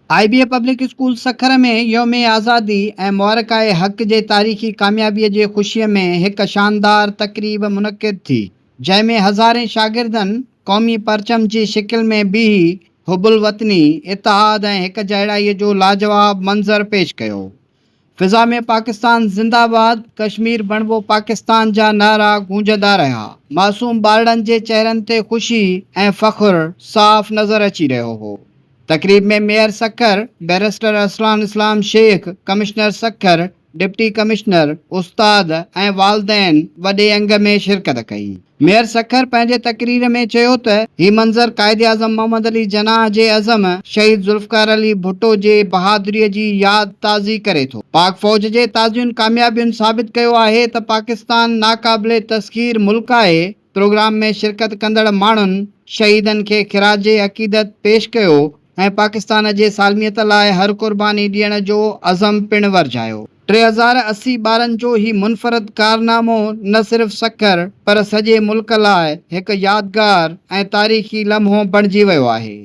IBA public school Sukkur में यौम आज़ादी ऐं मुबारकाए हक़ जे तारीख़ी कामयाबीअ जे ख़ुशीअ में हिक शानदार तक़रीब मुनक़िद थी, जंहिं में हज़ारें शागिर्दनि क़ौमी परचम जी शिकिल में बीही हुबुल वतनी, इतिहाद ऐं हिक जहिड़ाईअ जो लाजवाब मंज़र पेश कयो। फ़िज़ा में पाकिस्तान ज़िंदाबाद, कश्मीर बणिबो पाकिस्तान जा नारा गूंजंदा रहिया। मासूम ॿारनि जे चेहरनि ते ख़ुशी ऐं फ़ख़्रु साफ़ नज़र अची रहियो हो। तक़रीब में mayor Sukkur barrister Arsalan Islam Shaikh, commissioner Sukkur, deputy commissioner, उस्ताद ऐं वालदैन वॾे अंग में शिरकत कई। मेयर सखर पंहिंजे तक़रीर में चयो त ही मंज़र क़ाइद आज़म मोहम्मद अली जनाह जे अज़म, शहीद ज़ुल्फ़िकार अली भुट्टो जे बहादुरीअ जी यादि ताज़ी करे थो। पाक फ़ौज जे ताज़ियुनि कामयाबियुनि साबित कयो आहे त पाकिस्तान नाक़ाबिले तस्ख़ीर मुल्क आहे। प्रोग्राम में शिरकत कंदड़ माण्हुनि शहीदनि खे ख़िराज अक़ीदत पेश कयो ऐं पाकिस्तान जे सालमियत लाइ हर क़ुर्बानी ॾियण जो अज़म पिणु वरजायो। 3080 ॿारनि जो ही मुनफ़रद कारनामो न सिर्फ़ सखर पर सॼे मुल्क लाइ हिकु यादगार ऐं तारीख़ी लम्हो बणिजी वियो आहे।